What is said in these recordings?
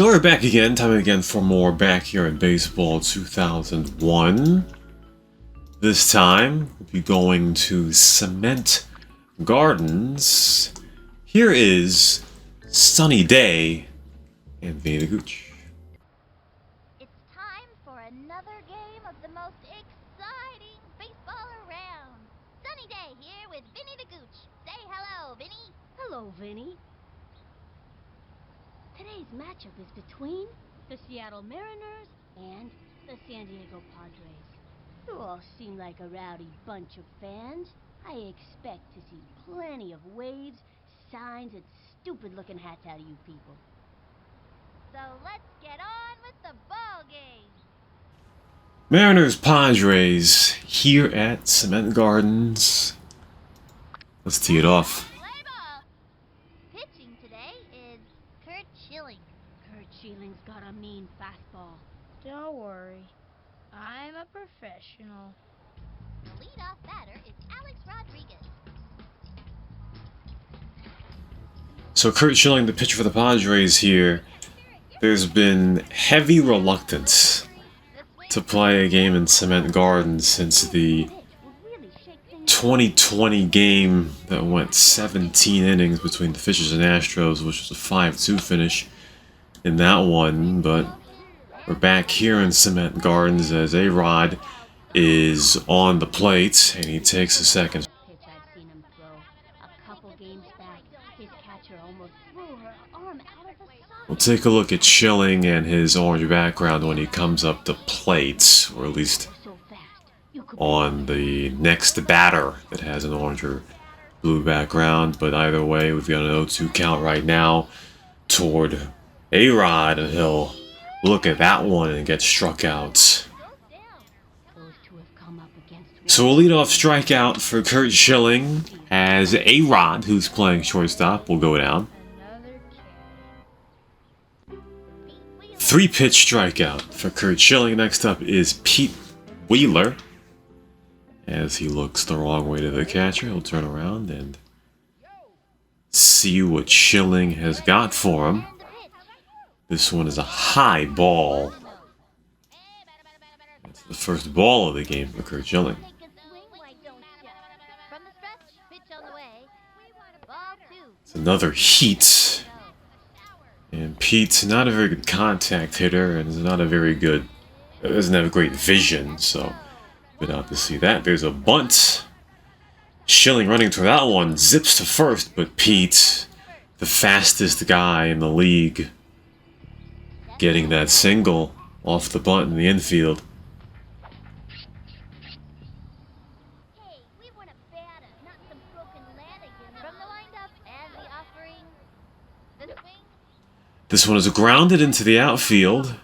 So we're back again, time again for more Backyard Baseball 2001. This time, we'll be going to Cement Gardens. Here is Sunny Day and Vinny the Gooch. It's time for another game of the most exciting baseball around. Sunny Day here with Vinny the Gooch. Say hello, Vinny. Hello, Vinny. Today's matchup is between the Seattle Mariners and the San Diego Padres. You all seem like a rowdy bunch of fans. I expect to see plenty of waves, signs, and stupid-looking hats out of you people. So let's get on with the ball game. Mariners Padres here at Cement Gardens. Let's tee it off. Play ball. Pitching today is Kurt Schilling. Kurt Schilling's got a mean fastball. Don't worry. I'm a professional. The leadoff batter is Alex Rodriguez. So Kurt Schilling, the pitcher for the Padres here, there's been heavy reluctance to play a game in Cement Gardens since the 2020 game that went 17 innings between the Fishers and Astros, which was a 5-2 finish in that one. But we're back here in Cement Gardens as A-Rod is on the plate, and he takes a second. Pitch I've seen him throw. A couple games back, his catcher almost threw her arm out of the socket. We'll take a look at Schilling and his orange background when he comes up to plate, or at least So fast, you could on the next batter that has an orange or blue background. But either way, we've got an 0-2 count right now toward A-Rod, and he'll look at that one and get struck out. those two have come up against me. So a leadoff strikeout for Kurt Schilling as A-Rod, who's playing shortstop, will go down. Another kid. 3-pitch strikeout for Kurt Schilling. Next up is Pete Wheeler. As he looks the wrong way to the catcher, he'll turn around and see what Schilling has got for him. This one is a high ball. That's the first ball of the game for Kurt Schilling. Take a swing, why don't ya? From the stretch, pitch on the way. Ball 2. It's another heat. And Pete's not a very good contact hitter and is not a very good, doesn't have great vision, so good out to see that. There's a bunt. Schilling running to that one, zips to first, but Pete, the fastest guy in the league, getting that single off the bunt in the infield. Hey, we want a batter, not some broken ladder, you know. From the windup and the offering. The swing, This one is grounded into the outfield.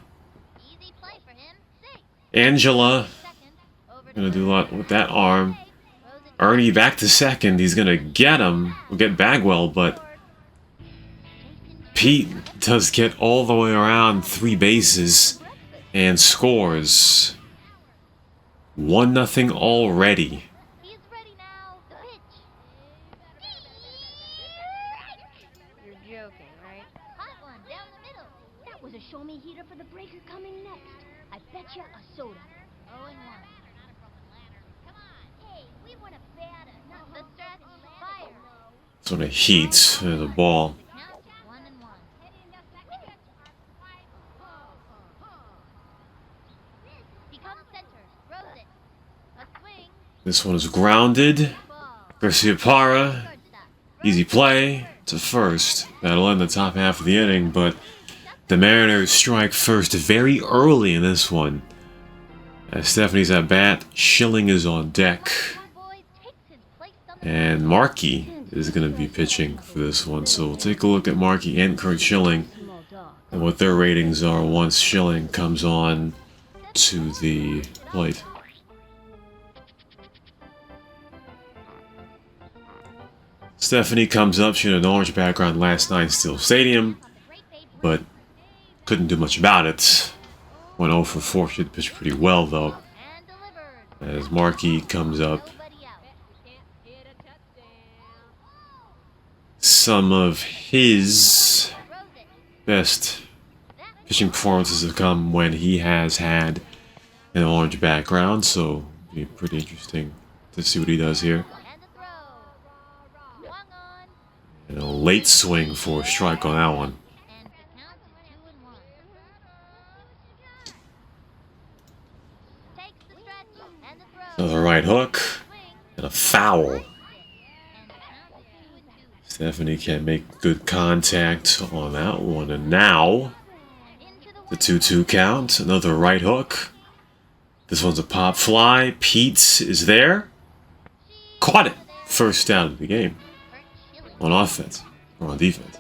easy play for him. 6. Angela Second, over gonna to do a lot with that arm. throws it Ernie back to second. He's gonna get him. We'll get Bagwell, but Pete does get all the way around 3 bases and scores. 1-0 already. He's ready now. The pitch. You're joking, right? Hot one down the middle. That was a show-me heater for the breaker coming next. I bet you a soda. 0-1. Come on. Hey, we want a batter, not the stretch. Fire. This one a heat. There's a ball. Count 1-1. Become center. Throws it. A swing. This one is grounded. Ball. Garcia Parra. Shortstop. Easy play to first. That'll end the top half of the inning, but the Mariners strike first very early in this one. As Stephanie's at bat, Schilling is on deck, Boy takes his place on the and Markey is going to be pitching for this one. So we'll take a look at Markey and Kurt Schilling Small dog. and what their ratings are once Schilling comes on to the plate. Stephanie comes up. She had an orange background last night, Steel Stadium, but couldn't do much about it. Went 0 for 4. She pitched pretty well, though, and delivered. as Markey comes up. Nobody out. Some of his Throws it. best That pitching performances have come when he has had an orange background, so it'll be pretty interesting to see what he does here. And the throw. Swung on. And a late swing for a strike on that one. And the count is 2-1. Takes the stretch. And the throw. Another right hook Swing. and a foul. And the count is 2-2. Stephanie can't make good contact on that one, and now Into the 2-2 count. Another right hook. This one's a pop fly. Pete is there. Caught it. First out of the game. On offense. Or on defense.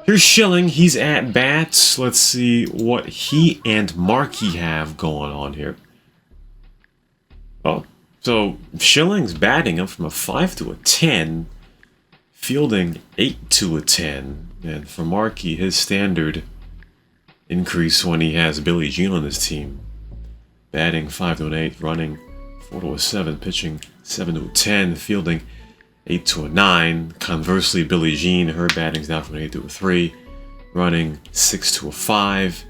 Here's Schilling. He's at bats. Let's see what he and Markey have going on here. Oh, so Schilling's batting up from a 5 to a 10. Fielding 8 to a 10. And for Markey, his standard increase when he has Billie Jean on his team. Batting 5 to an 8, running 4 to a 7, pitching 7 to a 10, fielding 8 to a 9. Conversely, Billie Jean, her batting's down from an 8 to a 3, running 6 to a 5,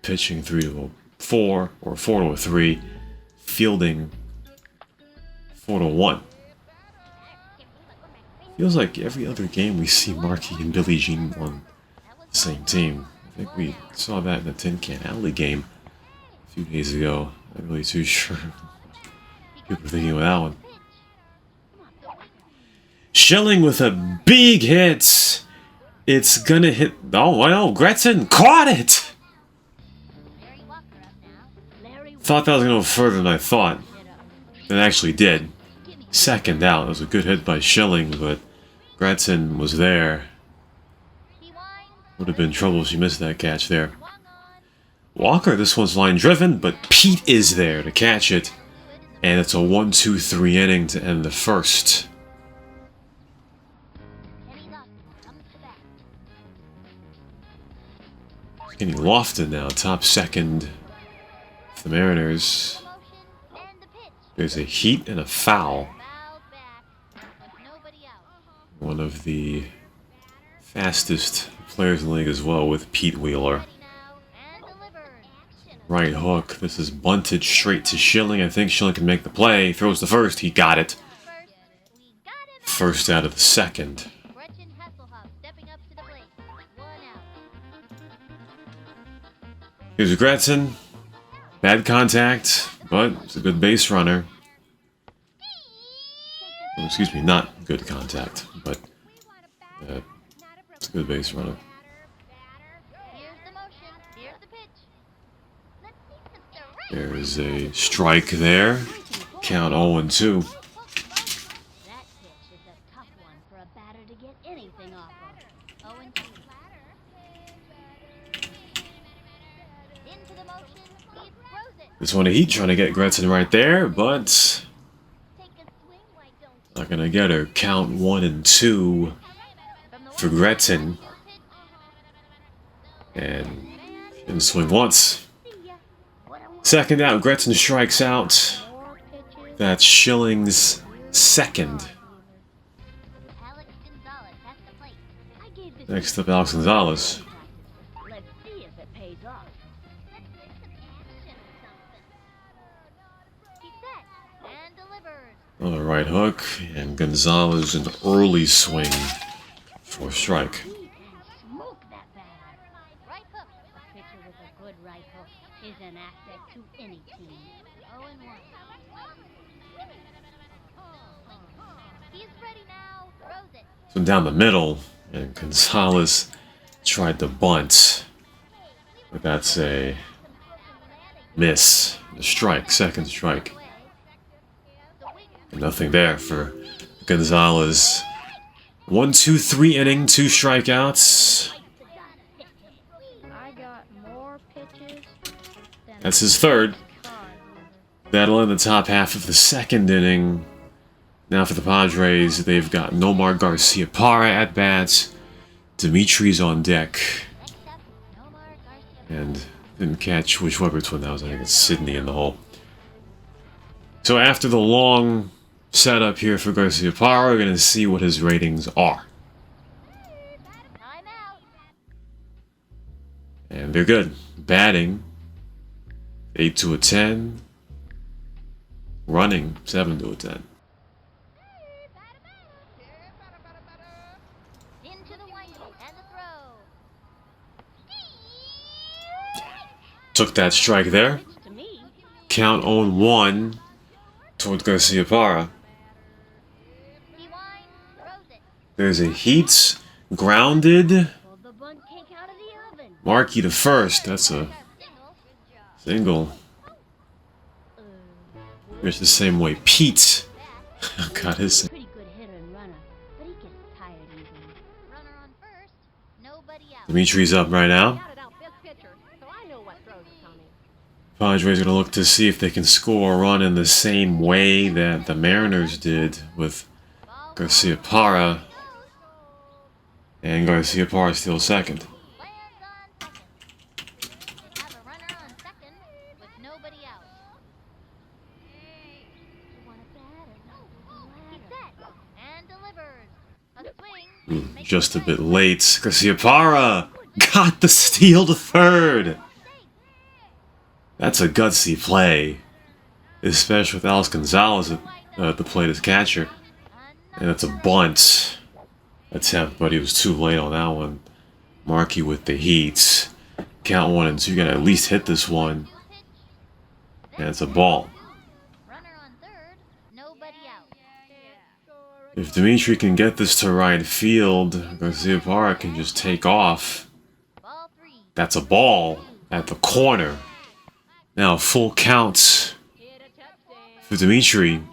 pitching 3 to a 4, or 4 to a 3, fielding 4 to 1. Feels like every other game we see Markey and Billie Jean on the same team. I think we saw that in the Tin Can Alley game a few days ago. Not really too sure people are thinking of that one. Schilling with a big hit. It's gonna hit. Oh, well, Gretchen caught it! Thought that was gonna go further than I thought. It actually did. Second out. It was a good hit by Schilling, but Gretchen was there. Would have been trouble if she missed that catch there. Walker, this one's line driven, but Pete is there to catch it. And it's a 1-2-3 inning to end the first. Kenny Lofton now, top second for the Mariners. There's a heat and a foul. One of the fastest players in the league as well with Pete Wheeler. Right hook. This is bunted straight to Schilling. I think Schilling can make the play. Throws the first. He got it. First out of the second. Here's Gretchen. Bad contact, but it's a good base runner. Oh, excuse me, not good contact, but it's a good base runner. There's a strike there. Count 0-2. That pitch is a tough one for a batter to get anything off of. 0-2. Into the motion, he throws it. This one a heat trying to get Gretchen right there, but Take a swing, why don't you? not gonna get her. Count 1-2 for Gretchen. And didn't swing once. Second out, Gretchen strikes out. That's Schilling's second. Alex Gonzalez has the plate. I gave this Next up, Alex Gonzalez. Let's see if it pays off. He's set and delivers. Another right hook, and Gonzalez an early swing for a strike. Beat and smoke that batter. Right hook. A pitcher with a good right hook is an asset to any team. 0-1. He's ready now. Throws it. So down the middle, and Gonzalez tried to bunt, but that's a miss. A strike, second strike. And nothing there for Gonzalez. 1-2-3 inning, 2 strikeouts. I got more pitches than That's his third. cod liver. That'll end the top half of the second inning. Now for the Padres, they've got Nomar Garcia Parra at bats. Dimitri's on deck. Next up, Nomar Garcia. And didn't catch which Weber twin that was. I think it's Sydney in the hole. So after the long setup here for Garcia Parra, we're going to see what his ratings are. Time out. And they're good. Batting 8 to a 10. Running 7 to a 10. Into the windup and the throw. Took that strike there. Pitch to me. Count 0-1 towards Garcia Parra. He winds, throws it. There's a heat. Grounded. Pulled the bunt cake out of the oven. Markey to first. That's a Single. single. It's the same way Pete got his. Pretty good hitter and runner, but he gets tired easily. Runner on first. Nobody out. Dimitri's up right now. Counted out this pitcher, so I know what throws are coming. Padres are going to look to see if they can score a run in the same way that the Mariners did with Ball Garcia Parra. And Garcia Parra steals second. lands on second. They have a runner on second with nobody out. You want a bat or He's set and delivers. A swing. makes Just a the bit play. late. Garcia Parra got the steal to third. That's a gutsy play, especially with Alex Gonzalez at the plate as catcher. And it's a bunt attempt, but he was too late on that one. Markey with the heat. Count 1 and 2. You gotta at least hit this one. And it's a ball. Runner on third. Nobody out. If Dimitri can get this to right field, Garcia Parra can just take off. Ball three. That's a ball at the corner. Now full count for Dimitri. Center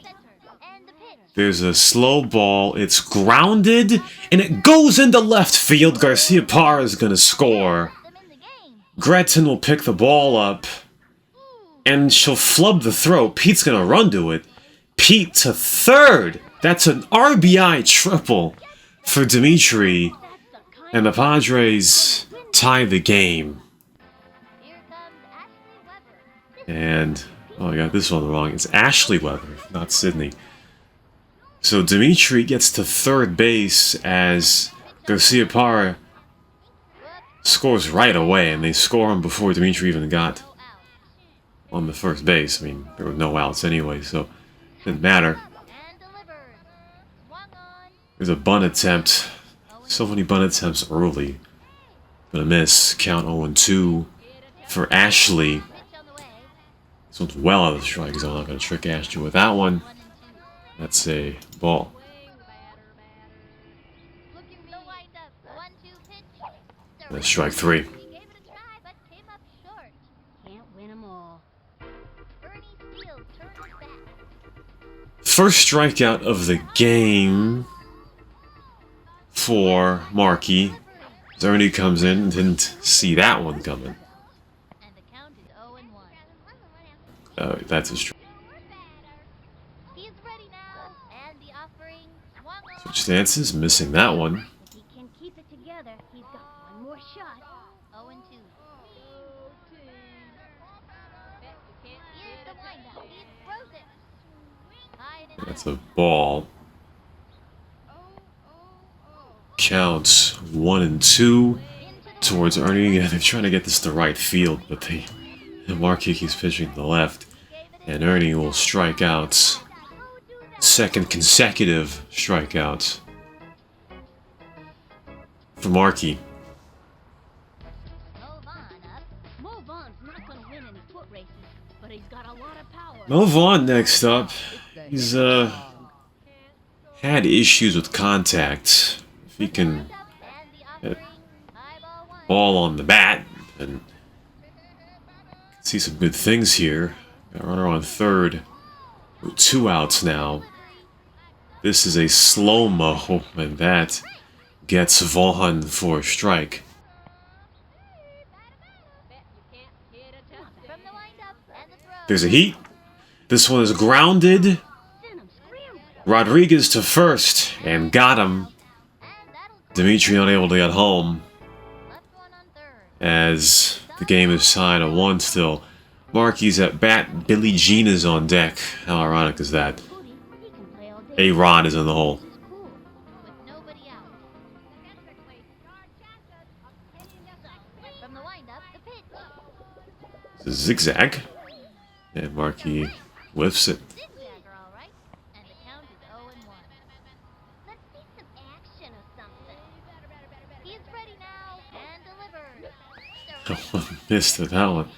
and the pitch. There's a slow ball. It's grounded and it goes into left field. Garcia Parra is gonna score. Them in the game. Gretton will pick the ball up and she'll flub the throw. Pete's gonna run to it. Pete to third. That's an RBI triple for Dimitri. And the Padres tie the game. Here comes Ashley Weber. And, oh, I got this one wrong. It's Ashley Weber, not Sydney. So Dimitri gets to third base as Garcia Parra scores right away. And they score him before Dimitri even got No out. on the first base. I mean, there were no outs anyway, so it didn't matter. And delivers. Swung on. There's a bunt attempt. So many bunt attempts early. Gonna miss. Count 0-2 for Ashley. Pitch on the way. This one's well out of the strike zone. I'm not gonna trick Ashley with that one. 1 and 2. That's a ball. Looking the wind up. 1-2 pitch. That's strike 3. He gave it a try, but came up short. Can't win 'em all. Ernie Steele turns back. First strikeout of the game for Markey. Ernie comes in and didn't see that one coming. And the count is 0-1. That's a strike. He's ready now. And the offering. Swung on. Switch stances, missing that one. If he can keep it together, he's got one more shot. 0-2. Here's the windup. He throws it. High and That's a ball. Counts 1 and 2 towards Ernie. Yeah, they're trying to get this to right field, but Markey keeps pitching to the left. And Ernie will strike out. Second consecutive strikeout for Markey. Mo Vaughn up. Mo Vaughn's not gonna win any foot races, but he's got a lot of power. Mo Vaughn next up. He's had issues with contact. If he can And the offering. High ball one. ball on the bat, and see some good things here. Got a runner on third. With 2 outs now. This is a slow-mo, and that gets Vaughn for a strike. From the windup and the throw. There's a heat. This one is grounded. Send him scrambling. Rodriguez to first, and got him. And that'll Dimitri unable to get home, left one on third. as the game is tied at 1 still. Markey's at bat. Billy Jean is on deck. How ironic is that? Booty, he can play all day. A-Rod is in the hole. This is cool. With nobody out. From the windup, the It's a zigzag. And Markey whiffs it. Zigzagger, all right. And the count is 0-1. Let's see some action or something. He's ready now and delivers. Missed it, that one.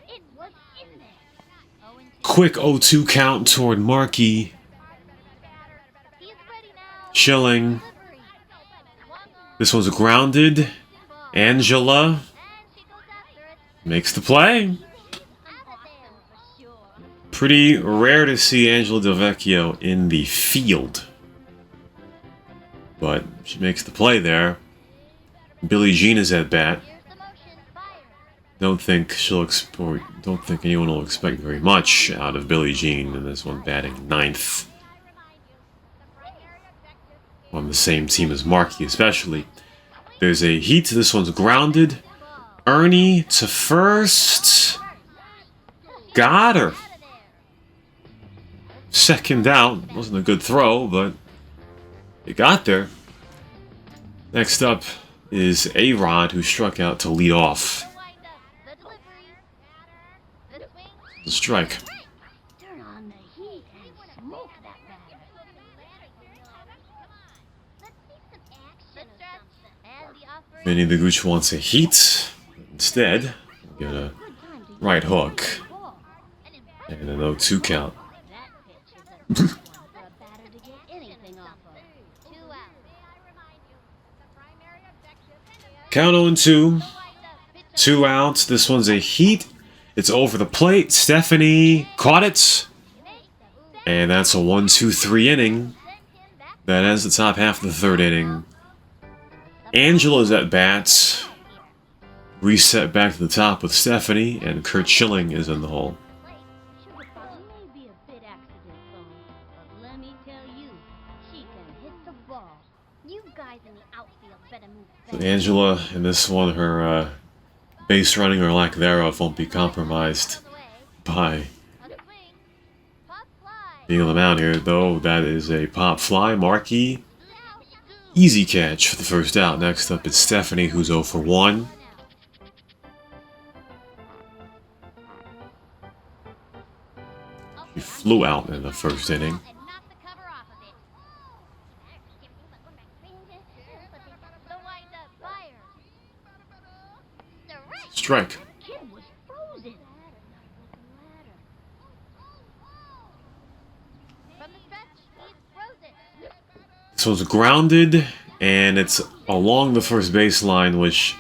It was in there. 0-2. Quick 0-2 count toward Markey. He's ready now. Schilling. Delivery. Swung on. This one's grounded. Ball. Angela And she goes after it. makes the play. Out of there. For sure. Pretty rare to see Angela Delvecchio in the field. But she makes the play there. Billie Jean is at bat. Here's the motion. Fire. Don't think anyone will expect very much out of Billie Jean in this one, batting ninth on the same team as Markey, especially. There's a heat. This one's grounded. Ernie to first. Got her. Out of there. Second out. Wasn't a good throw, but it got there. Next up is A-Rod, who struck out to lead off. The windup. The delivery. The swing. The strike. Turn on the heat and smoke that batter. Let's see some action or something. And the offering. Vinny the Gooch wants a heat. Instead, get a Good time to right hook ball. An impressive and an 0-2 count. That pitch is a tough one for a batter to get anything off of. 2 out. Count 0-2. Windup. Pitch 2 outs. This one's a heat. It's over the plate. Stephanie caught it. And that's a 1-2-3 inning. sent him back. That ends the top half of the third inning. Angela's at bat. Reset back to the top with Stephanie, and Kurt Schilling is in the hole. Sugar Pop may be a bit accident prone, but let me tell you, she can hit the ball. You guys in the outfield better move So back. Angela, in this one, her base running or lack thereof won't be compromised On the way. by A swing. Pop fly. being on the mound here, though. That is a pop fly. Markey, easy catch for the first out. Next up is Stephanie, who's 0 for 1. She flew out in the first inning. And knock the cover off of it. The windup. Fire. Strike. Strike. Kid was frozen. From the stretch. He's frozen. This one's grounded, and it's along the first baseline, which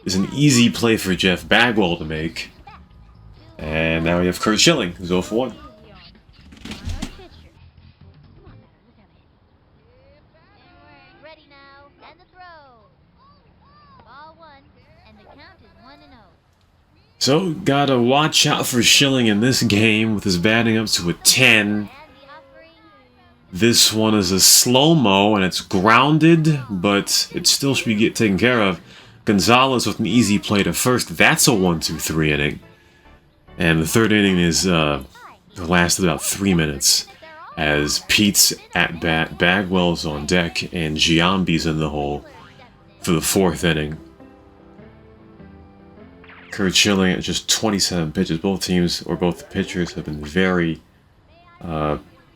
is an easy play for Jeff Bagwell to make. And now we have Kurt Schilling, who's 0 for 1. Ready now. And the throw. Ball 1. And the count is 1-0. So, gotta watch out for Schilling in this game with his batting up to a 10. And the offering. This one is a slow-mo, and it's grounded, but it still should be taken care of. Gonzalez with an easy play to first. That's a 1-2-3 inning. And the third inning is lasted about 3 minutes, as Pete's at bat, Bagwell's on deck, and Giambi's in the hole for the fourth inning. Kurt Schilling at just 27 pitches. Both teams, or both pitchers, have been very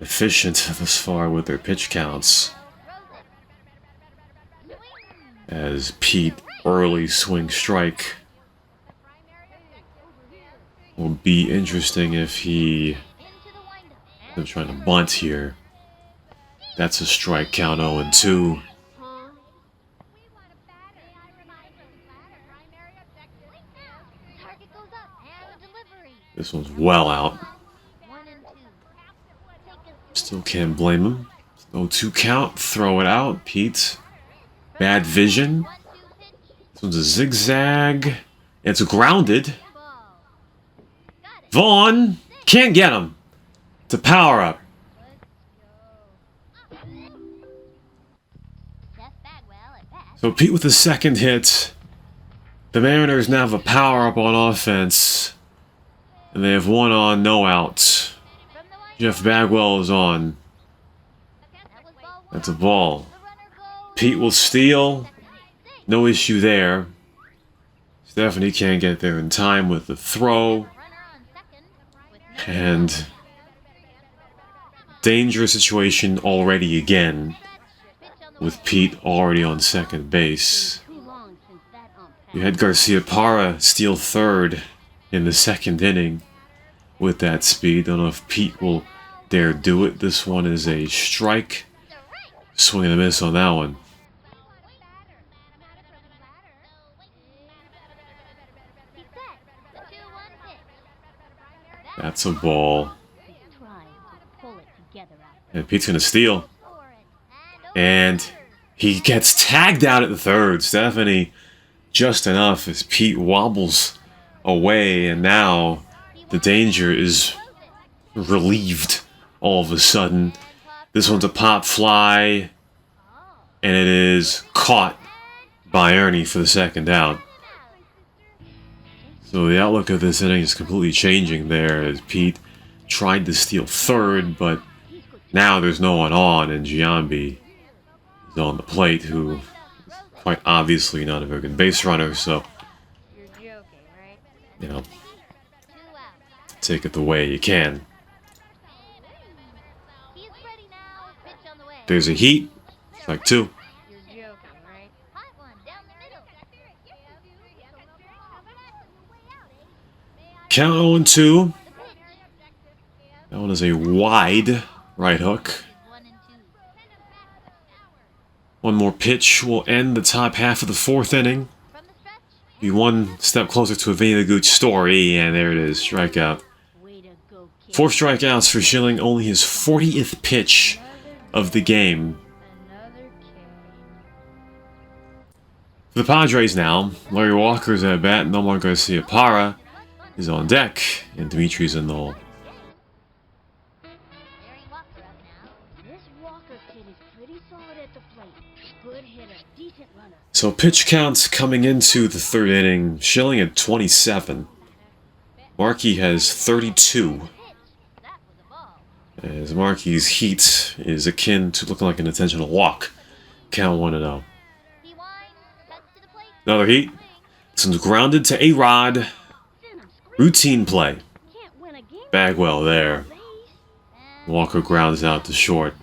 efficient thus far with their pitch counts. As Pete early swing strike will be interesting if he Into the windup. is trying to bunt here. That's a strike count 0-2. Target goes up. And the delivery. This one's well out. 1 and 2. Take a Still can't blame him. 0-2 count. Throw it out. Pete. Bad vision. 1-2 pitch. This one's a zigzag. It's grounded. Ball. Got it. Vaughn can't get him. It's a power up. Jeff Bagwell at bat. So Pete with the second hit. The Mariners now have a power up on offense. And they have 1 on, no out. From the windup. Jeff Bagwell is on. That was ball 1. That's a ball. The runner goes. Pete will steal. No issue there. Stephanie can't get there in time with the throw. Runner And dangerous situation already again, with Pete already on second base. You had Garcia Parra steal third in the second inning with that speed. Don't know if Pete will dare do it. This one is a strike. Swing and a miss on that one. That's a ball. And Pete's gonna steal. And he gets tagged out at the third. Stephanie just enough as Pete wobbles away, and now the danger is relieved all of a sudden. This one's a pop fly, and it is caught by Ernie for the second out. So the outlook of this inning is completely changing there as Pete tried to steal third, but now there's no one on, and Giambi is on the plate, who is quite obviously not a very good base runner, so, you know, take it the way you can. There's a heat, strike two. Count 0-2. That one is a wide right hook. One more pitch will end the top half of the fourth inning. Be one step closer to a Vinny the Gooch story, and there it is, strikeout. 4 strikeouts for Schilling, only his 40th pitch of the game. For the Padres now, Larry Walker's at bat, Nomar Garcia Parra is on deck, and Dimitri's in the hole. So pitch counts coming into the third inning, Schilling at 27. Markey has 32. As Markey's heat is akin to looking like an intentional walk. Count 1-0. Another heat. This one's grounded to A-Rod. Routine play. Bagwell there. Walker grounds out to short.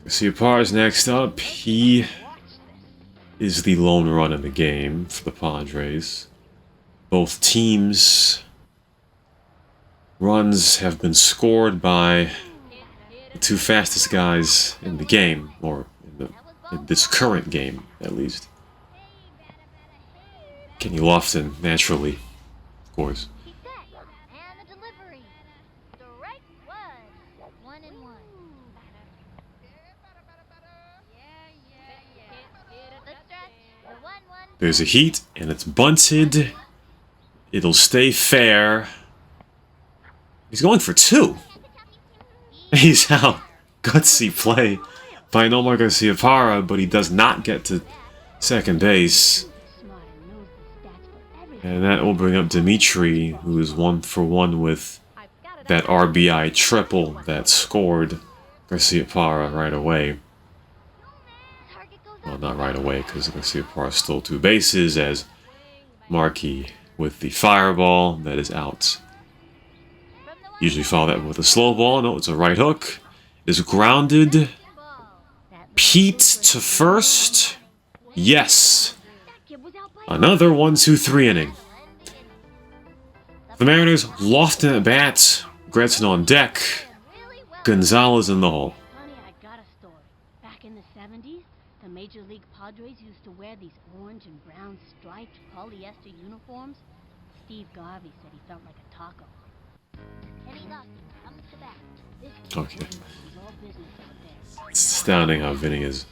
Garcia Parra's next up. He is the lone run in the game for the Padres. Both teams' runs have been scored by the 2 fastest guys in the game, or in this current game, at least. Kenny Lofton, naturally, of course. There's a heat, and it's bunted. It'll stay fair. He's going for 2. He's out. Gutsy play by Nomar Garcia Parra, but he does not get to second base. And that will bring up Dimitri, who is 1 for 1 with that RBI triple that scored Garcia Parra right away. Well, not right away, because Garcia Parra stole 2 bases, as Markey with the fireball that is out. Usually follow that with a slow ball. No, it's a right hook. Is grounded. Pete to first. Yes. Another 1-2-3 inning. The Mariners, Lofton at bat. Gretchen on deck. Gonzalez in the hole. Honey, I got a story. Back in the 70s, the Major League Padres used to wear these orange and brown striped polyester uniforms. Steve Garvey said he felt like a taco. Okay. It's astounding how Vinny has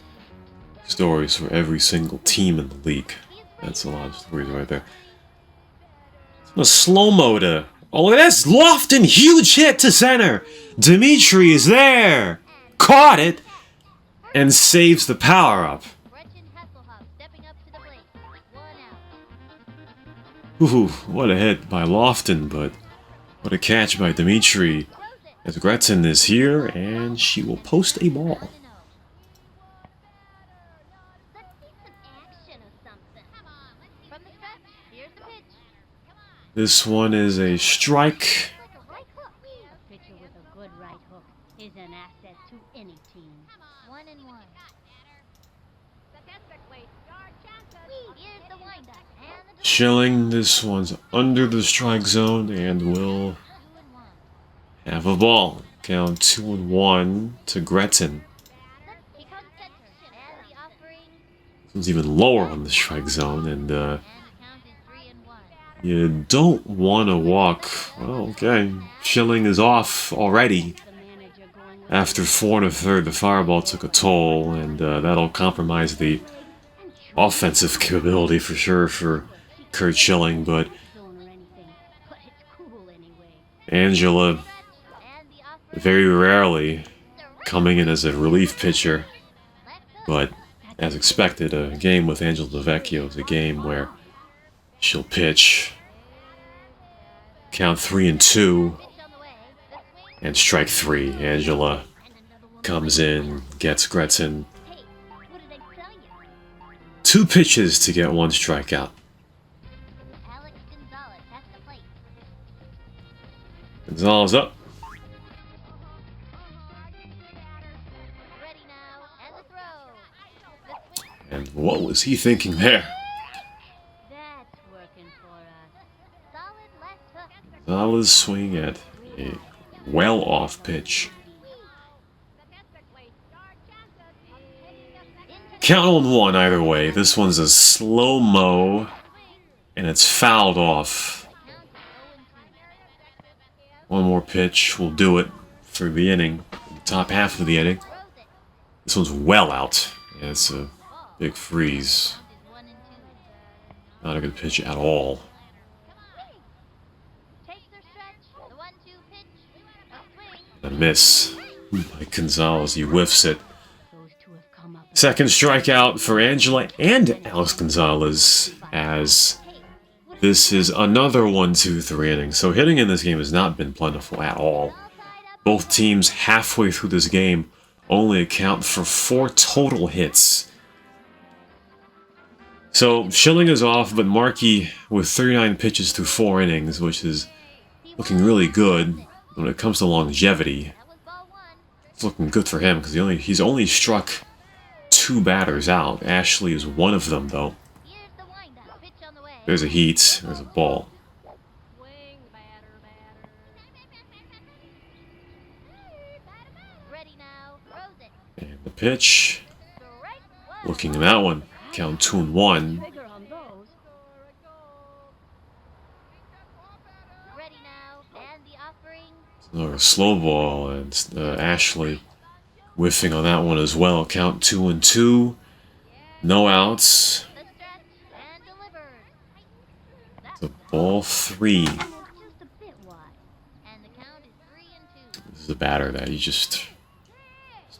stories for every single team in the league. That's a lot of stories right there. A slow-mo to... Oh, that's Lofton! Huge hit to center! Dimitri is there! Caught it! And saves the power-up. Ooh, what a hit by Lofton, but what a catch by Dimitri. As Gretchen is here, and she will post a ball. This one is a strike. Like a right hook. A pitcher with a good right hook is an asset to any team. 1-1. Statistically, your chances. Here's the windup and the Schilling, this one's under the strike zone and will 2-1. have a ball. Count 2-1 to Gretton. He comes pitcher and the offering. This one's even lower on the strike zone, and And the count is 3-1. you don't want to walk. Well, okay. Schilling is off already. The manager going with After 4 1/3, the fireball took a toll, and that'll compromise the offensive capability for sure for Kurt Schilling, but zone or anything, but it's cool anyway. Angela And the offering. very rarely coming in as a relief pitcher, Left hook. but as expected, a game with Angela DeVecchio is a game where she'll pitch, count 3-2, Pitch on the way. The swing. and strike 3. Angela And another one. comes in, gets Gretton Hey, what did I tell you? 2 pitches to get 1 strikeout. Alex Gonzalez has the plate. Gonzalez up. Ready now, and the throw. The swing. And what was he thinking there? That's working for us. Solid left hook. Gonzalez swing at a well-off pitch. Statistically, your chances. Count on 1 either way. This one's a slow-mo, and it's fouled off. Count is 0-2. 1 more pitch will do it for the inning. The top half of the inning. Throws it. This one's well out. Yeah, it's a big freeze. Count is 1-2. Not a good pitch at all. Takes their stretch. The 1-2 pitch. A swing. A miss by Gonzalez. He whiffs it. Those two have come up. Second strikeout for Angela and Alex Gonzalez, as this is another 1-2-3 inning. So hitting in this game has not been plentiful at all. All tied up. Both teams halfway through this game only account for 4 total hits. So Schilling is off, but Markey with 39 pitches through 4 innings, which is looking really good when it comes to longevity. That was ball 1. It's looking good for him because he's only struck 2 batters out. Ashley is one of them, though. Here's the windup. Pitch on the way. There's a heat. There's a ball. Swing, batter. Ready now. Throws it. And the pitch. Strike one. Looking at that one. Count 2-1. Trigger on those. Ready now, and the offering. Another slow ball, and Ashley whiffing on that one as well. Count 2-2. No outs. The stretch and delivered. The ball 3. Just a bit wide. And the count is 3-2. This is a batter that you just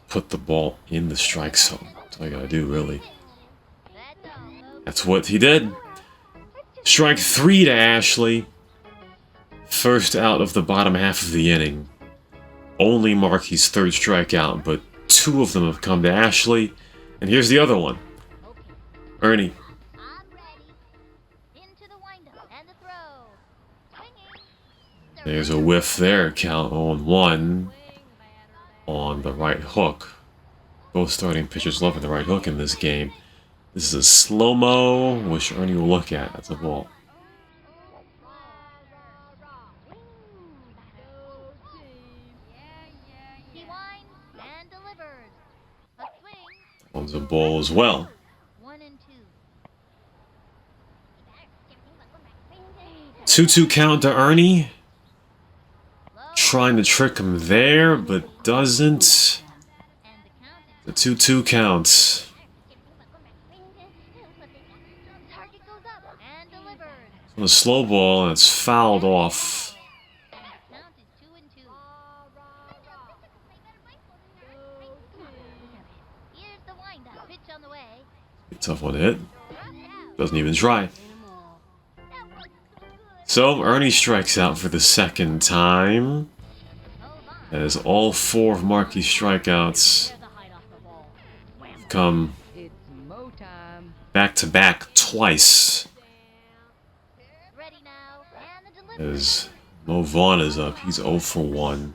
put the ball in the strike zone. That's all you gotta do, really. That's all. That's what he did. Strike 3 to Ashley. First out of the bottom half of the inning. Only Markey's 3rd strikeout, but 2 of them have come to Ashley. And here's the other one. Ernie. I'm ready. Into the windup and the throw. Swinging. There's a whiff there. Count on 1 on the right hook. Both starting pitchers loving the right hook in this game. This is a slow-mo, which Ernie will look at. That's a ball. He winds and delivers. A swing. One's a ball as well. 1-2. 2-2 count to Ernie. Low. Trying to trick him there, but doesn't. And the count is The 2-2 count. target goes up and delivered. On a slow ball, and it's fouled off. And the count is 2-2. Here's the windup. Pitch on the way. Tough one to hit. Struck out. Doesn't even try. That was so good. So Ernie strikes out for the 2nd time. Hold on. As all 4 of Markey's strikeouts There's a height off the ball. Wham. come It's mo time. back-to-back twice. Ready now, and As Mo Vaughn is up, he's 0 for 1.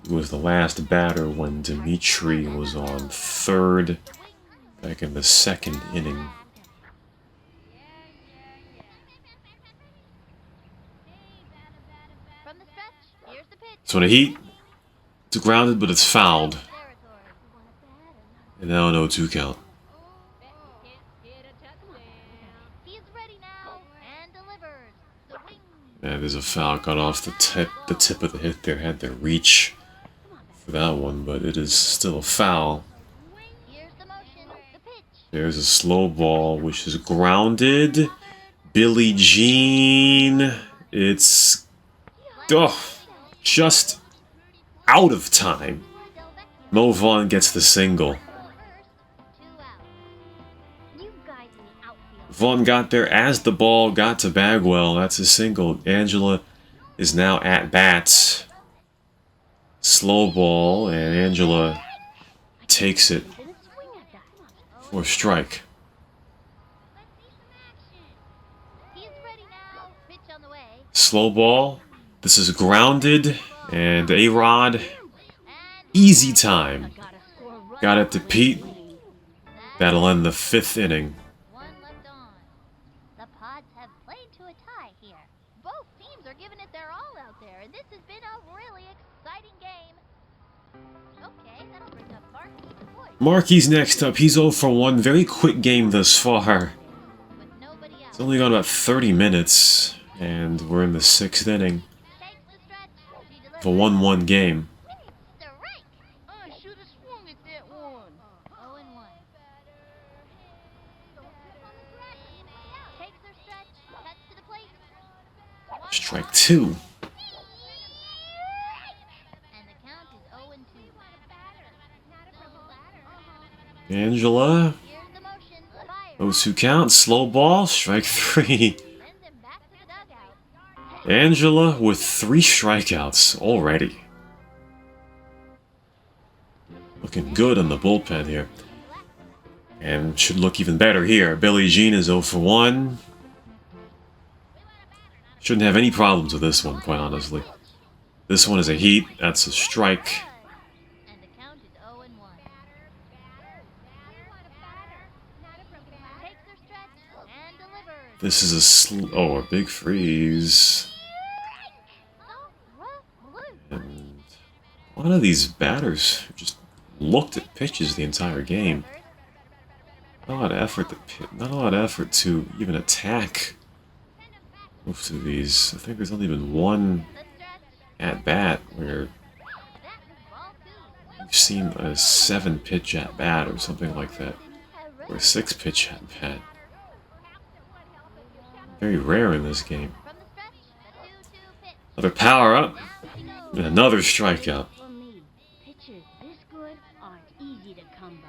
He was the last batter when Dimitri was on third back in the second inning. From the stretch, here's the pitch. So in a heat, it's grounded, but it's fouled. And now an 0-2 count. He's ready now and delivers. The wing. Yeah, there's a foul. Got off the tip of the hit there. Had to reach for that one, but it is still a foul. Here's the motion. The pitch. There's a slow ball, which is grounded. Billie Jean. It's just out of time. Mo Vaughn gets the single. First, 2 out. You guys in the outfield. Vaughn got there as the ball got to Bagwell. That's a single. Angela is now at bat. Slow ball, and Angela takes it Didn't swing at that. for a strike. He's ready now. Pitch on the way. Slow ball. This is grounded, and A-Rod, And easy time. Gotta score a run. Got it to Pete. That'll end the 5th inning. 1 left on. The Pods have played to a tie here. Both teams are giving it their all out there, and this has been a really exciting game. Okay, that'll bring up Marky. Boy, Marky's next up. He's 0 for 1. Very quick game thus far. with nobody out. It's only gone about 30 minutes, and we're in the 6th inning Takes the stretch. She delivers. of a 1-1 game. Strike. I should have swung at that one. 0-1. Takes her stretch. Cuts to the plate. Strike 2. And the count is 0-2. Angela, Here's the motion. Fire. 0-2 count. Slow ball. Strike 3. Sends him back to the dugout. Angela with 3 strikeouts already. Looking good on the bullpen here. And should look even better here. Billie Jean is 0 for 1. Shouldn't have any problems with this one, quite honestly. This one is a heat. That's a strike. And the count is 0-1. Takes her stretch and delivers. This is a big freeze. And a lot of these batters just looked at pitches the entire game. Not a lot of effort to even attack most of these. I think there's only been one The stretch. at bat where That is ball 2. you've seen a 7-pitch at bat or something like that, or a 6-pitch at bat. Very rare in this game. From the stretch. The 2-2 pitch. Another power up Down he goes. and another strikeout. For me, pitchers this good aren't easy to come by.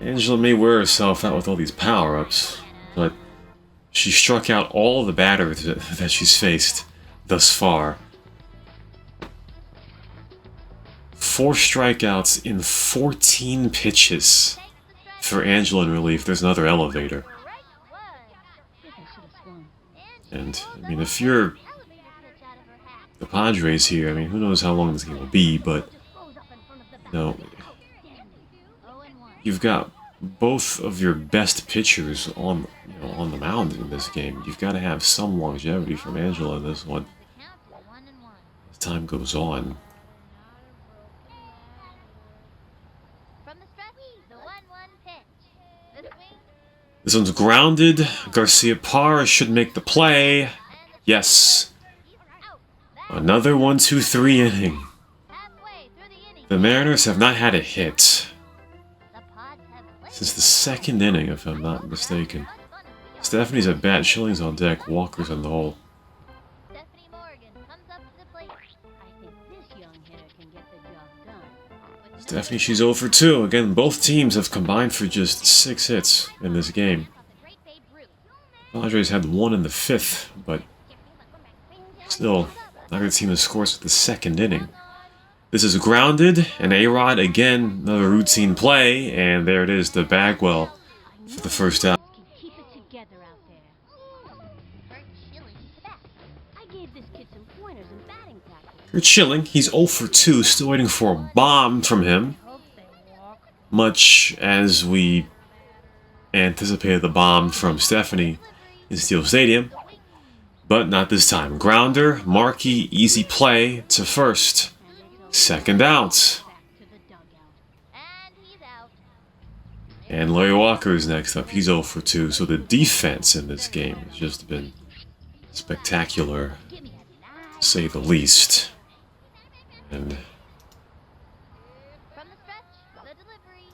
Angela may wear herself out with all these power-ups, but she struck out all the batters that she's faced thus far. 4 strikeouts in 14 pitches for Angela in relief. There's another elevator. Right one. Guess I should have swung. And, I mean, if you're Elevator pitch out of her hat. the Padres here, I mean, who knows how long this game will be, but, Just froze up in front of the bat. you know, Outstanding. 0-1. you've got both of your best pitchers on the mound in this game. You've got to have some longevity from Angela in this one The count is 1-1. as time goes on. From the stretch. The 1-1 pitch. The swing. This one's grounded. Garcia Parra should make the play. Yes. He's out. That Another 1-2-3 inning. halfway through the inning. The Mariners have not had a hit The Pods have played. since the 2nd inning, if I'm not mistaken. Stephanie's at bat, Schilling's on deck, Walker's on the hole. Stephanie Morgan comes up to the plate. I think this young hitter can get the job done. With Stephanie, she's 0 for 2. Again, both teams have combined for just 6 hits in this game. the great Babe Ruth. Padres had 1 in the 5th, but still, neither team has scores with the 2nd inning. This is grounded, and A-Rod again, another routine play, and there it is, the Bagwell for the first out. Can keep it together out there. They're chilling. He's 0 for 2, still waiting for a bomb from him. Much as we anticipated the bomb from Stephanie in Steel Stadium. But not this time. Grounder, Markey, easy play to first. Second out. And he's out. And Larry Walker is next up. He's 0 for 2. So the defense in this game has just been spectacular, to say the least. And From the stretch, the delivery.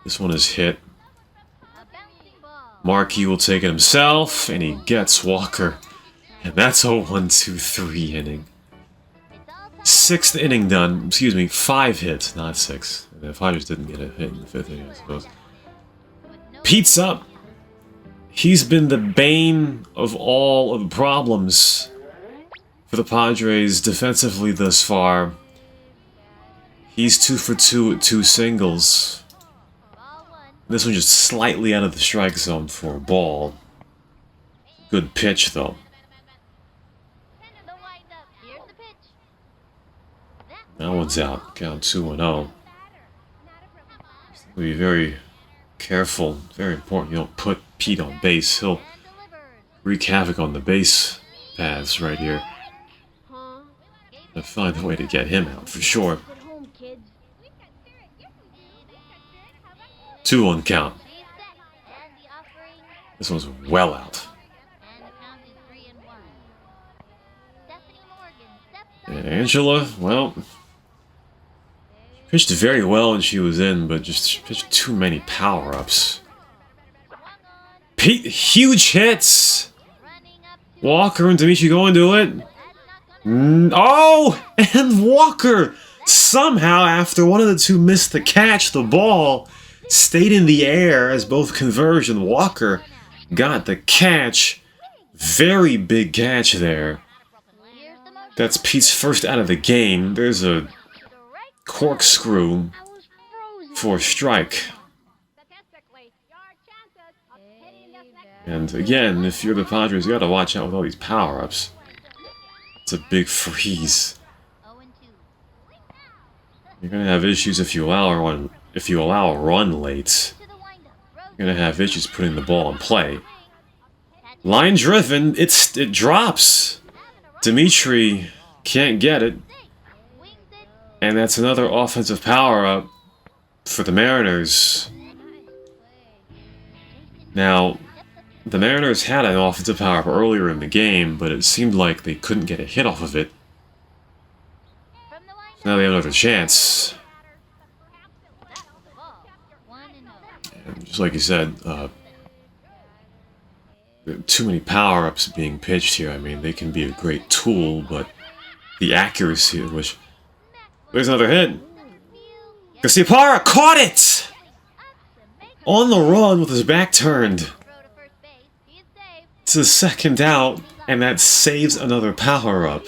this one is hit. A bouncing ball. Markey will take it himself, and he gets Walker. And that's a 1-2-3 inning. It's all tied. 6th inning done. Excuse me, 5 hits, not 6. The Padres didn't get a hit in the 5th inning, I suppose. With no Pete's up. He's been the bane of all of the problems for the Padres defensively thus far. He's 2 for 2 with 2 singles. ball one. This one just slightly out of the strike zone for a ball. Good pitch, though. The windup. Here's the pitch. That one's out. Count 2-0. Be very careful. Very important. You don't put Pete on base. He'll And delivers. wreak havoc on the base paths right here. Huh? I'll find a way to get him out for sure. At home, kids. 2-1 count. She's set. And the offering. This one's well out. And the count is 3-1. Stephanie Morgan steps And up. Angela, well, pitched very well when she was in, but just pitched too many power-ups. Swung on. Pete, huge hits! Running up to. Walker and Dimitri going to it. That's not gonna. Oh! And Walker, somehow, after one of the two missed the catch, the ball stayed in the air as both conversion. Walker got the catch. Very big catch there. Here's the motion. That's Pete's first out of the game. There's a Strike corkscrew I was frozen. for a strike. Statistically, your chances of hitting this next And again, if you're the Padres, you gotta watch out with all these power-ups. It's a big freeze. 0-2. You're gonna have issues if you allow a run late. To the windup. You're gonna have issues putting the ball in play. Line driven, it drops. Dimitri can't get it, Wings it. and that's another offensive power-up for the Mariners. Now, the Mariners had an offensive power-up earlier in the game, but it seemed like they couldn't get a hit off of it. From the windup. Now they have another chance. That's the ball. 1-0. And just like you said, there are too many power-ups being pitched here. I mean, they can be a great tool, but the accuracy of which... There's another hit. Garcia Parra caught it! On the run with his back turned. Throw to first base. He's safe. It's the second out, and that saves another power-up.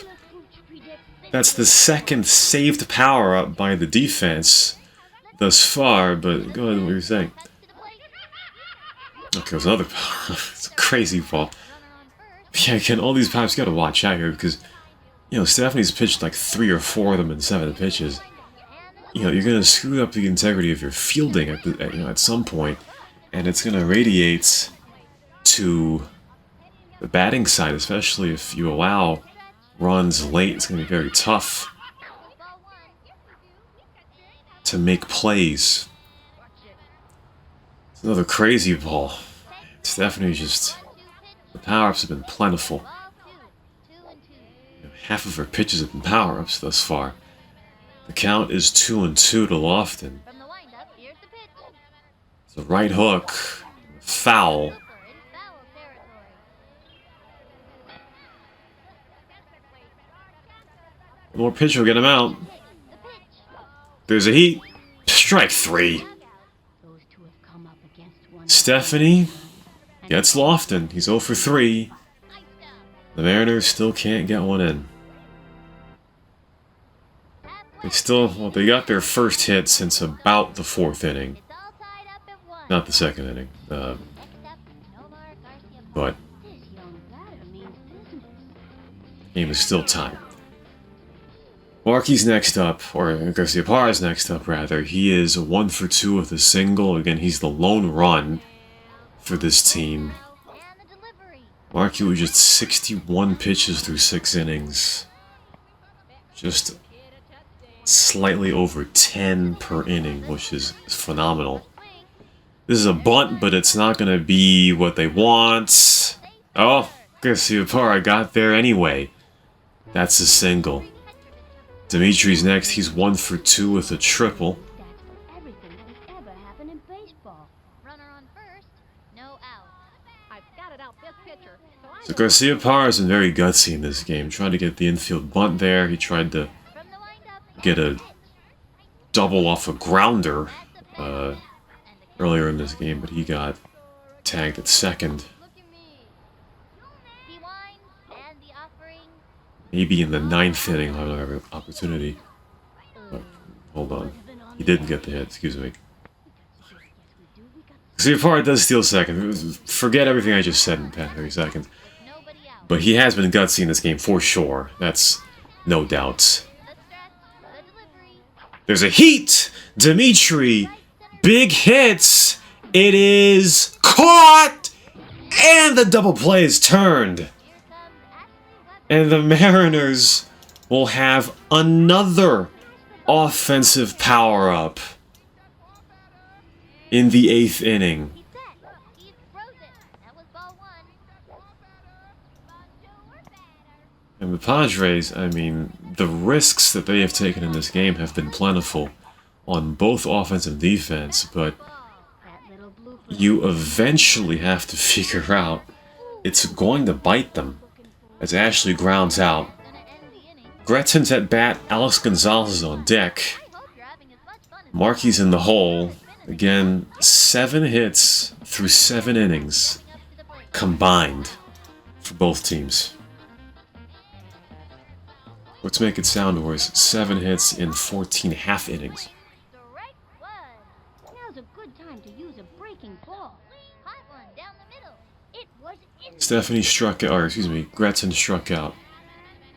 That's the second saved power-up by the defense thus far, but go ahead, what were you saying? To the plate. Okay, there's another power-up. It's a crazy ball. Runner on first. Yeah, again, all these power-ups, you gotta watch out here, because, you know, Stephanie's pitched like 3 or 4 of them in 7 pitches. You know, you're gonna screw up the integrity of your fielding at some point, and it's gonna radiate to the batting side, especially if you allow runs late. It's gonna be very tough Ball one. to make plays. It's another crazy ball. Stephanie just... The power-ups have been plentiful. Ball two. 2-2. Half of her pitches have been power-ups thus far. The count is 2-2 to Lofton. From the windup. Here's the pitch. It's a right hook. Foul. Cooper in foul territory. One more pitch will get him out. The pitch. There's a heat. Strike 3. Those two have come up against one. Stephanie gets Lofton. He's 0 for 3. The Mariners still can't get one in. They still, well, they got their first hit since about the 4th inning. It's all tied up at 1. Not the 2nd inning. Next up, Nomar Garcia. But This young batter means business. game is still tied. Marky's next up, or Garcia Parra's next up, rather. He is 1 for 2 with a single. Again, he's the lone run for this team. And the delivery. Marky with just 61 pitches through 6 innings. Just slightly over 10 per inning, which is phenomenal. This is a bunt, but it's not going to be what they want. Oh, Garcia Parra got there anyway. That's a single. Dimitri's next. He's 1 for 2 with a triple. That's for everything that has ever happened in baseball. Runner on first. No out. I've scouted out this pitcher, so I So know Garcia Parra's been very gutsy in this game. Trying to get the infield bunt there. He tried to From the windup. get a double off a grounder earlier in this game, but he got tagged at second. Look at me. He winds, and the offering. Maybe in the 9th inning he'll have an opportunity. Oh, hold on. He didn't get the hit, excuse me. Garcia Parra does steal second. Forget everything I just said in the past 30 seconds. Nobody out. But he has been gutsy in this game for sure. That's no doubt. The stretch. The delivery. There's a heat! Dimitri! Big hits! It is caught! And the double play is turned. Here comes Ashley Webber. And the Mariners will have another offensive power-up in the 8th inning. He's set. He throws it. That was ball 1. And the Padres, I mean, the risks that they have taken in this game have been plentiful on both offense and defense, but That little blooper. you eventually have to figure out it's going to bite them as Ashley grounds out. Gonna end the inning. Gretton's at bat, Alex Gonzalez is on deck. I hope you're having as much fun as Marky's in the hole. Again, 7 hits through 7 innings up to the plate. combined for both teams. Let's make it sound worse. 7 hits in 14 half innings. Strike 1. Now's a good time to use a breaking ball. Hot one down the middle. It was in Stephanie struck out, or excuse me, Gretton struck out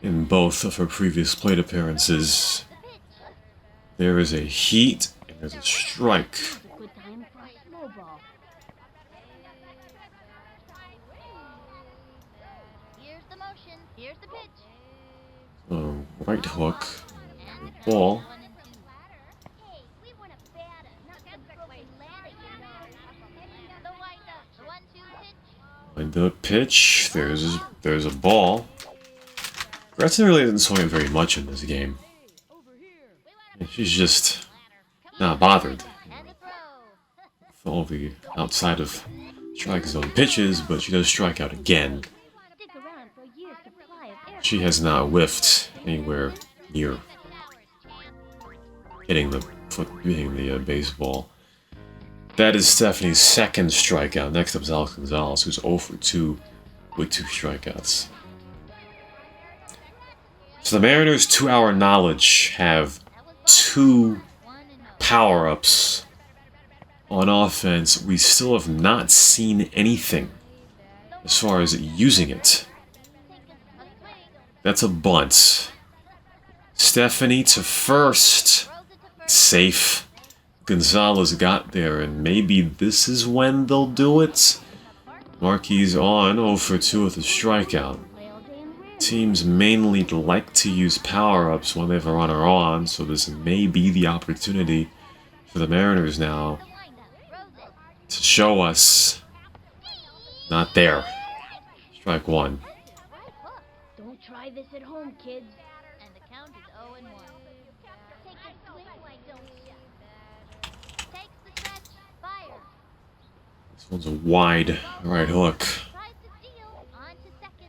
in both of her previous plate appearances. The pitch. There is a heat and there's a strike. Now's a good time for a slow ball. Here's the motion. Here's the pitch. Right hook. And the Ball. 1 and 2. Hey, we want a batter, not some broken ladder, you know. The windup. The 1-2 pitch. And the pitch. There's a ball. Gretton really hasn't swung it very much in this game. She's just not bothered And the throw. with all the outside of strike zone pitches, but she does strike out again. Stick around for a year's supply of air. She has not whiffed anywhere near hitting the baseball. That is Stephanie's 2nd strikeout. Next up is Alex Gonzalez, who's 0 for 2 with 2 strikeouts. So the Mariners, to our knowledge, have 2 power-ups on offense. We still have not seen anything as far as using it. That's a bunt. Stephanie to first. Safe. Gonzalez got there, and maybe this is when they'll do it. Marky's on 0 for 2 with a strikeout. Teams mainly like to use power-ups when they have a runner on, so this may be the opportunity for the Mariners now to show us. Not there. Strike 1. Don't try this at home, kids. And the count is 0 and 1. Take a swing, why don't ya? Takes the stretch. Fire. This one's a wide right hook. Tries to steal. On to second.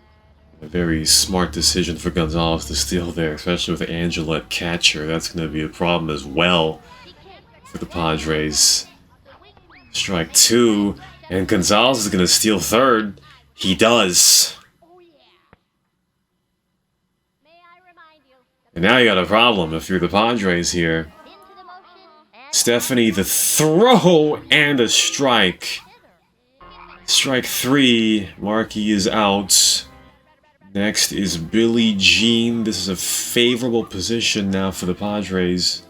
A very smart decision for Gonzalez to steal there, especially with Angela at catcher. That's going to be a problem as well She kicks. for the Padres. The wing. Strike 2, and Gonzalez is going to steal third. He does. Oh, yeah. May I remind you? And now you got a problem if you're the Padres here. Into the motion. And Stephanie, the throw, and a strike. Strike 3, Marky is out. Next is Billie Jean. This is a favorable position now for the Padres.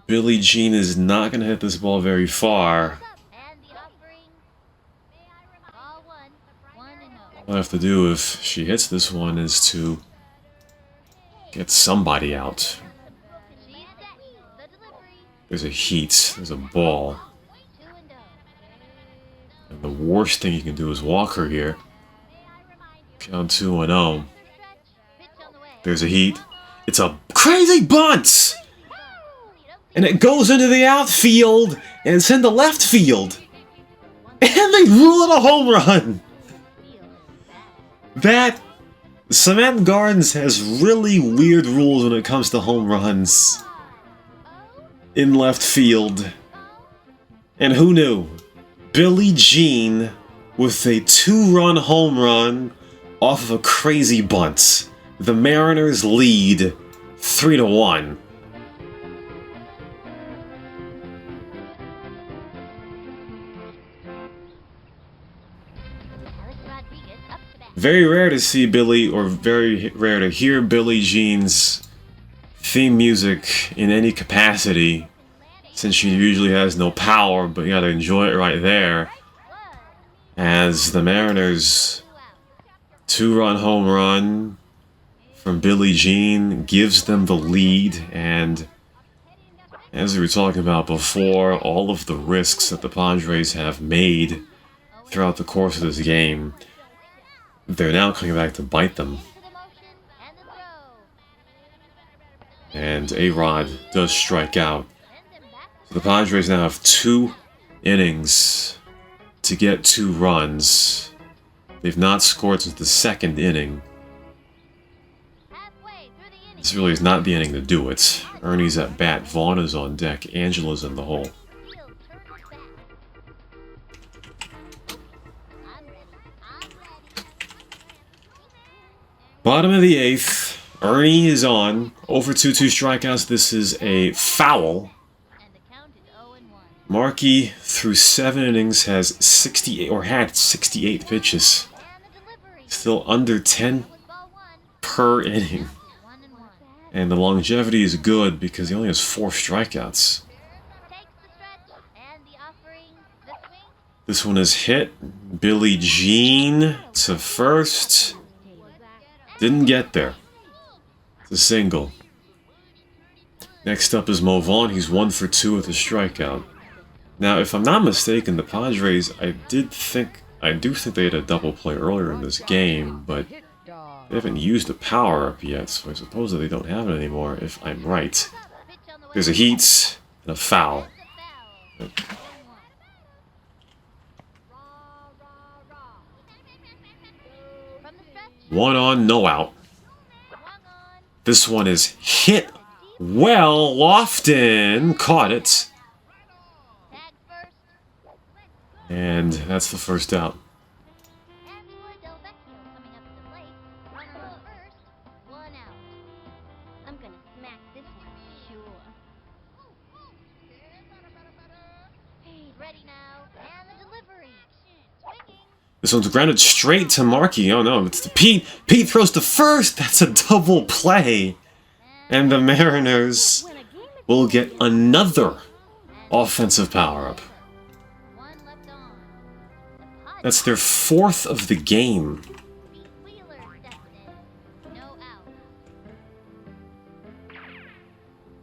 Billie Jean is not going to hit this ball very far. All I have to do if she hits this one is to get somebody out. There's a heat, there's a ball. And the worst thing you can do is walk her here. Count 2-0. There's a heat. It's a crazy bunt! And it goes into the outfield, and it's in the left field. And they rule it a home run! That... Cement Gardens has really weird rules when it comes to home runs. In left field. And who knew? Billie Jean with a 2-run home run off of a crazy bunt. The Mariners lead 3-1. Very rare to see Billie, or very rare to hear Billie Jean's theme music in any capacity, since she usually has no power, but you gotta enjoy it right there. As the Mariners' 2-run home run from Billie Jean gives them the lead, and as we were talking about before, all of the risks that the Padres have made throughout the course of this game, they're now coming back to bite them. And A-Rod does strike out. So the Padres now have 2 innings to get 2 runs. They've not scored since the 2nd inning. This really is not the inning to do it. Ernie's at bat, Vaughn is on deck, Angela's in the hole. Bottom of the 8th, Ernie is on. Over 2-2 strikeouts. This is a foul. Markey, through 7 innings, has 68, or had 68 pitches. Still under 10 per inning. And the longevity is good because he only has 4 strikeouts. This one is hit. Billie Jean to first. Didn't get there. It's a single. Next up is Mo Vaughn. He's 1 for 2 with a strikeout. Now, if I'm not mistaken, the Padres, I do think they had a double play earlier in this game, but they haven't used a power-up yet, so I suppose that they don't have it anymore, if I'm right. There's a heat and a foul. 1 on, no out. This one is hit well. Lofton caught it. And that's the first out. I'm gonna smack this one, sure. Ready now, and the delivery. Swinging. This one's grounded straight to Markey. Oh no, it's to Pete. Pete throws to first. That's a double play. And the Mariners will get another offensive power-up. That's their 4th of the game.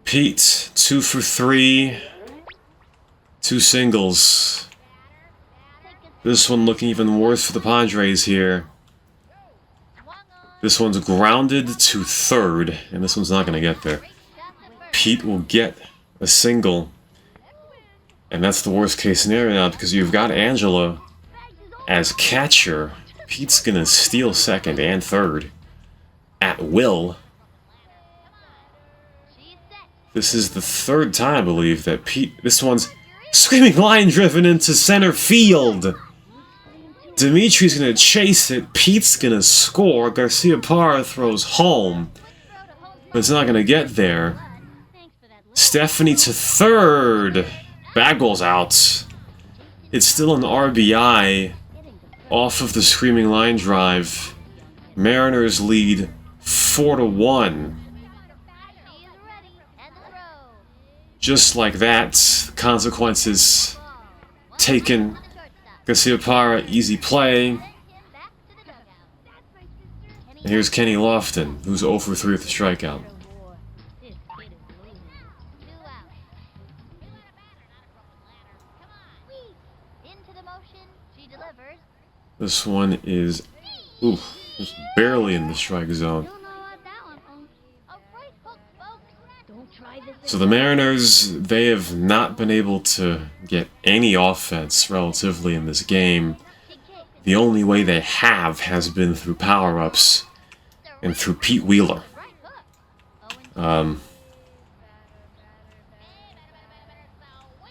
Pete, 2 for 3. 2 singles. This one looking even worse for the Padres here. This one's grounded to third, and this one's not going to get there. Pete will get a single. And that's the worst case scenario now, because you've got Angela as catcher. Pete's going to steal second and third at will. This is the 3rd time, I believe, that Pete... This one's screaming line driven into center field. Dimitri's going to chase it. Pete's going to score. Garcia-Parra throws home. But it's not going to get there. Stephanie to third. Bagwell's out. It's still an RBI. off of the screaming line drive. Mariners lead 4-1. She's ready. And the throw. Just like that, consequences Ball. taken. On the shortstop. Garcia easy play. Sends him back to the dugout. And here's Kenny Lofton, who's 0 for 3 with the strikeout. This kid is losing. 2 out. Whee! Into the motion. She delivers. This one is, ooh, just barely in the strike zone. Don't know what that one owns. A right hook, folks. Don't try this. So the Mariners, they have not been able to get any offense relatively in this game. She kicks. The only way they have has been through power-ups and through Pete Wheeler. Right hook. 0-2.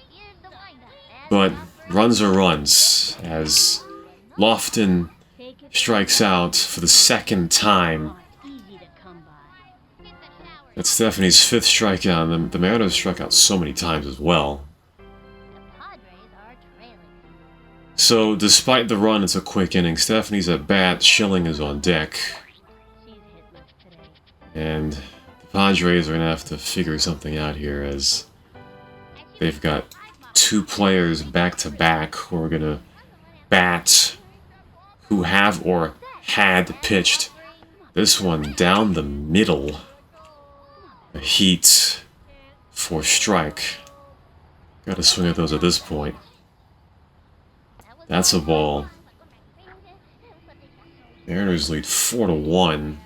Here's the windup. But runs are runs, as Lofton Take it. strikes out for the second time. Easy to come by. That's Stephanie's 5th strikeout, and the Mariners struck out so many times as well. The Padres are trailing. So, despite the run, it's a quick inning. Stephanie's at bat, Schilling is on deck, She's hitless today. and the Padres are going to have to figure something out here, as they've got 2 players back-to-back who are going to bat, who have or had pitched. This one down the middle. A heat for strike. Gotta swing at those at this point. That's a ball. Mariners lead 4-1.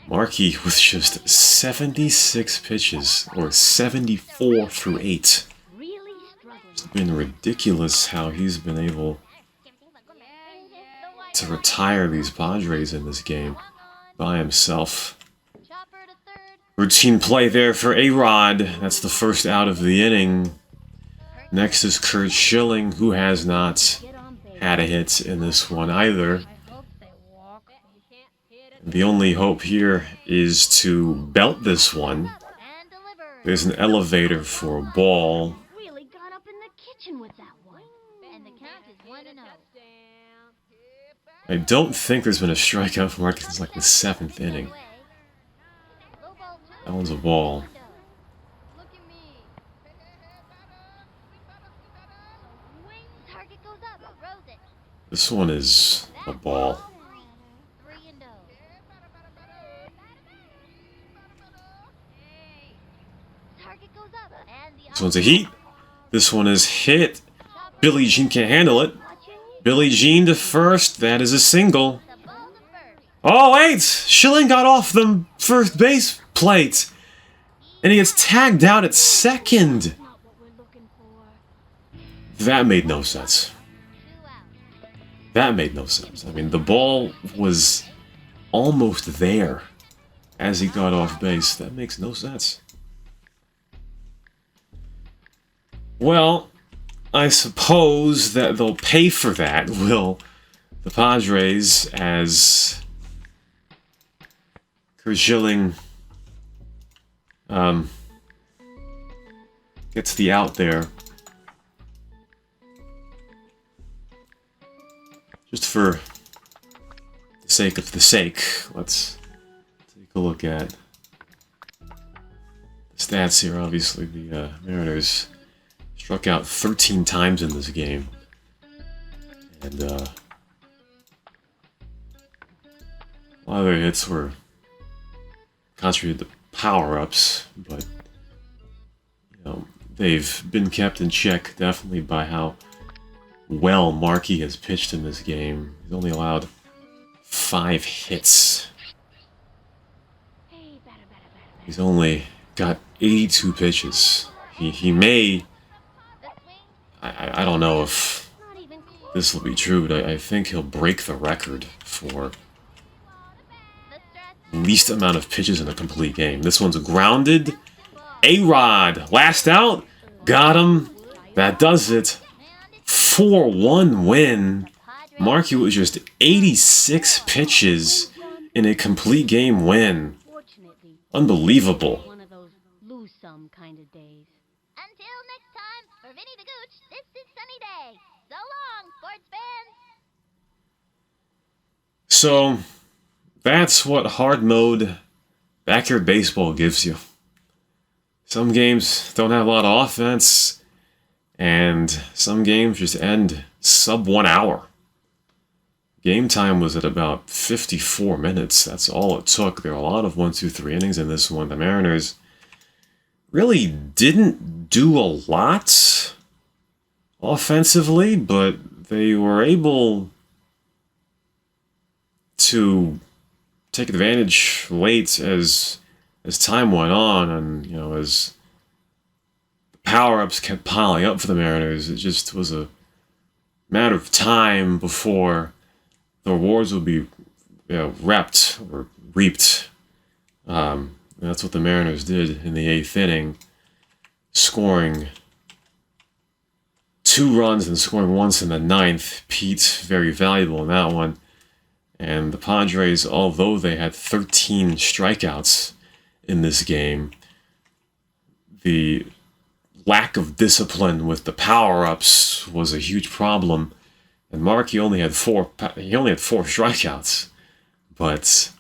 Markey with just 76 pitches, or 74 through 8. Really struggling. It's been ridiculous how he's been able to retire these Padres in this game by himself. Chopper to third. Routine play there for A-Rod. That's the first out of the inning. Next is Kurt Schilling, who has not Get on base. had a hit in this one either. I hope they walk. You can't hit it. The only hope here is to belt this one. And delivers. There's an elevator for a ball. Really got up in the kitchen with that one. And the count is 1-0. I don't think there's been a strikeout from Markey since like the 7th inning. Low ball two. That one's a ball. Look at me. Target goes up. Throws it. This one is a ball. 3-0. Target goes up. And the This one's a heat. This one is hit. Billie Jean can't handle it. Billie Jean to first. That is a single. The ball to first. Oh, wait! Schilling got off the first base plate. And he gets tagged out at second. Not what we're looking for. That made no sense. 2 out. That made no sense. I mean, the ball was almost there as he got off base. That makes no sense. Well, I suppose that they'll pay for that, will the Padres, as Kurt Schilling gets the out there. Just for the sake of the sake, let's take a look at the stats here. Obviously, the Mariners struck out 13 times in this game. And a lot of their hits were contributed to power-ups, but you know, they've been kept in check definitely by how well Markey has pitched in this game. He's only allowed 5 hits. Hey, batter. He's only got 82 pitches. He may... The swing. I don't know if Not even close. this will be true, but I think he'll break the record for The stretch. least amount of pitches in a complete game. This one's grounded. A-Rod, last out. Got him. That does it. 4-1 win. Markey was just 86 pitches in a complete game win. Fortunately, Unbelievable. one of those lose some kind of days. Until next time, for Vinny the Gooch, this is Sunny Day. So long, sports fans. So that's what hard mode backyard baseball gives you. Some games don't have a lot of offense, and some games just end sub 1 hour. Game time was at about 54 minutes. That's all it took. There were a lot of 1, 2, 3 innings in this one. The Mariners really didn't do a lot offensively, but they were able to take advantage late as time went on, and as the power-ups kept piling up for the Mariners. It just was a matter of time before the rewards would be reaped. That's what the Mariners did in the 8th inning, scoring 2 runs and scoring once in the 9th. Pete, very valuable in that one. And the Padres, although they had 13 strikeouts in this game, the lack of discipline with the power-ups was a huge problem. And Mark, he only had 4 strikeouts. But,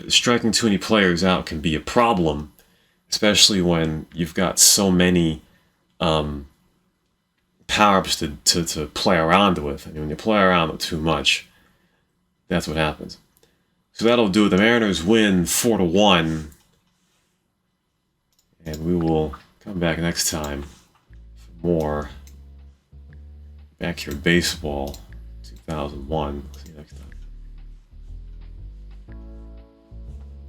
striking too many players out can be a problem, especially when you've got so many power-ups to play around with. I mean, when you play around with too much, that's what happens. So that'll do it. The Mariners win 4-1. And we will come back next time for more Backyard Baseball 2001. See you next time.